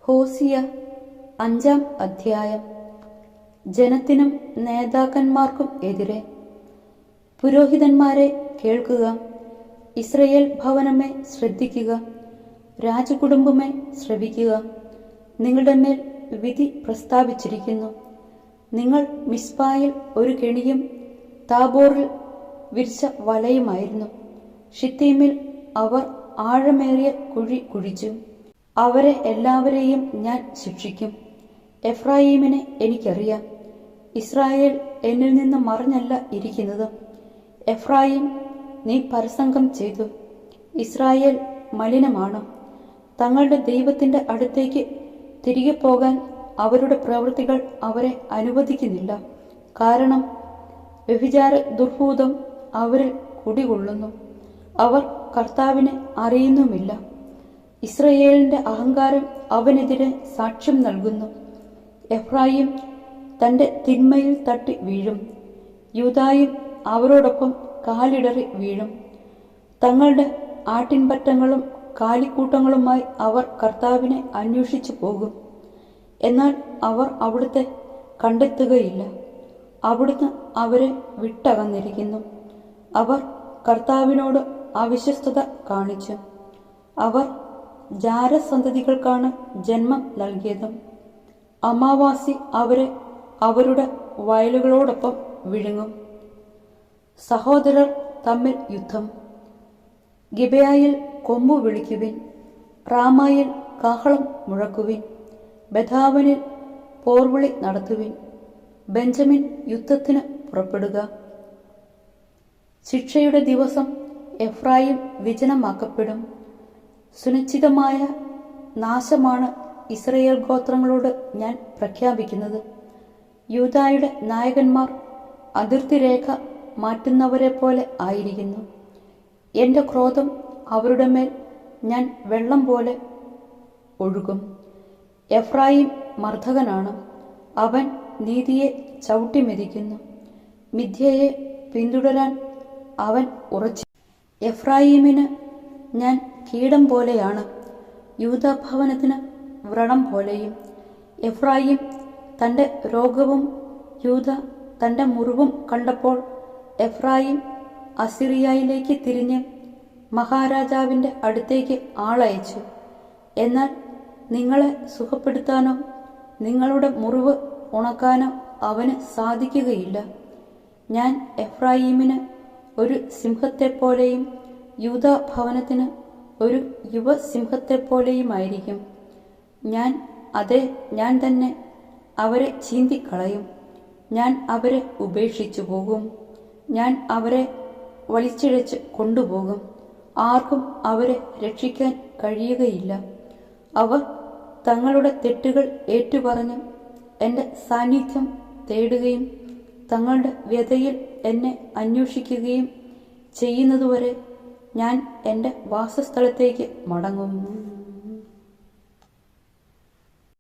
ഹോസിയ 5-ാം അധ്യായം. ജനത്തിനും നേതാക്കന്മാർക്കും എതിരെ. പുരോഹിതന്മാരെ കേൾക്കുക, ഇസ്രയേൽ ഭവനമേ ശ്രദ്ധിക്കുക, രാജകുടുംബമേ ശ്രവിക്കുക. നിങ്ങളുടെ മേൽ വിധി പ്രസ്താവിച്ചിരിക്കുന്നു. നിങ്ങൾ മിസ്പായിൽ ഒരു കെണിയും താബോറിൽ വിരിച്ച വലയുമായിരുന്നു. ഷിത്തീമിൽ അവർ ആഴമേറിയ കുഴി കുഴിച്ചു. അവരെ എല്ലാവരെയും ഞാൻ ശിക്ഷിക്കും. എഫ്രായീമിനെ എനിക്കറിയാം. ഇസ്രായേൽ എന്നിൽ നിന്ന് മറഞ്ഞല്ല ഇരിക്കുന്നത്. എഫ്രായീം, നീ പരസംഗം ചെയ്തു. ഇസ്രായേൽ മലിനമാണ്. തങ്ങളുടെ ദൈവത്തിന്റെ അടുത്തേക്ക് തിരികെ പോകാൻ അവരുടെ പ്രവൃത്തികൾ അവരെ അനുവദിക്കുന്നില്ല. കാരണം വ്യഭിചാര ദുർഭൂതം അവരിൽ കുടികൊള്ളുന്നു. അവർ കർത്താവിനെ അറിയുന്നുമില്ല. ഇസ്രയേലിന്റെ അഹങ്കാരം അവനെതിരെ സാക്ഷ്യം നൽകുന്നു. എഫ്രായിം തന്റെ തിന്മയിൽ തട്ടി വീഴും. യൂദായും അവരോടൊപ്പം കാലിടറി വീഴും. തങ്ങളുടെ ആട്ടിൻപറ്റങ്ങളും കാലിക്കൂട്ടങ്ങളുമായി അവർ കർത്താവിനെ അന്വേഷിച്ചു പോകും. എന്നാൽ അവർ അവിടുത്തെ കണ്ടെത്തുകയില്ല. അവിടുന്ന് അവരെ വിട്ടകന്നിരിക്കുന്നു. അവർ കർത്താവിനോട് അവിശ്വസ്തത കാണിച്ചു. അവർ ജാരസന്തതികൾക്കാണ് ജന്മം നൽകിയത്. അമാവാസി അവരെ അവരുടെ വയലുകളോടൊപ്പം വിഴുങ്ങും. സഹോദരർ തമ്മിൽ യുദ്ധം. ഗിബെയയിൽ കൊമ്പു വിളിക്കുവിൻ, റാമായിൽ കാഹളം മുഴക്കുവിൻ, ബഥാവനിൽ പോർവിളി നടത്തുവിൻ. ബെഞ്ചമിൻ യുദ്ധത്തിന് പുറപ്പെടുക. ശിക്ഷയുടെ ദിവസം എഫ്രായിം വിജനമാക്കപ്പെടും. സുനിശ്ചിതമായ നാശമാണ് ഇസ്രയേൽ ഗോത്രങ്ങളോട് ഞാൻ പ്രഖ്യാപിക്കുന്നത്. യൂദായുടെ നായകന്മാർ അതിർത്തിരേഖ മാറ്റുന്നവരെ പോലെ ആയിരിക്കുന്നു. എൻ്റെ ക്രോധം അവരുടെ മേൽ ഞാൻ വെള്ളം പോലെ ഒഴുകും. എഫ്രായിം മർദ്ദകനാണ്. അവൻ നീതിയെ ചവിട്ടിമെതിക്കുന്നു. മിഥ്യയെ പിന്തുടരാൻ അവൻ ഉറച്ചു. എഫ്രായീമിന് ഞാൻ കീടം പോലെയാണ്, യൂദാഭവനത്തിന് വ്രണം പോലെയും. എഫ്രായിം തൻ്റെ രോഗവും യൂദ തൻ്റെ മുറിവും കണ്ടപ്പോൾ എഫ്രായിം അസിറിയയിലേക്ക് തിരിഞ്ഞ് മഹാരാജാവിൻ്റെ അടുത്തേക്ക് ആളയച്ചു. എന്നാൽ നിങ്ങളെ സുഖപ്പെടുത്താനോ നിങ്ങളുടെ മുറിവ് ഉണക്കാനോ അവന് സാധിക്കുകയില്ല. ഞാൻ എഫ്രായീമിന് ഒരു സിംഹത്തെപ്പോലെയും യൂദാ ഭവനത്തിന് ഒരു യുവസിംഹത്തെപ്പോലെയുമായിരിക്കും. ഞാൻ തന്നെ അവരെ ചീന്തിക്കളയും. ഞാൻ അവരെ ഉപേക്ഷിച്ചു പോകും. ഞാൻ അവരെ വലിച്ചിഴച്ച് കൊണ്ടുപോകും. ആർക്കും അവരെ രക്ഷിക്കാൻ കഴിയുകയില്ല. അവർ തങ്ങളുടെ തെറ്റുകൾ ഏറ്റുപറഞ്ഞ് എൻ്റെ സാന്നിധ്യം തേടുകയും തങ്ങളുടെ വ്യതയിൽ എന്നെ അന്വേഷിക്കുകയും ചെയ്യുന്നതുവരെ ഞാൻ എൻ്റെ വാസസ്ഥലത്തേക്ക് മടങ്ങും.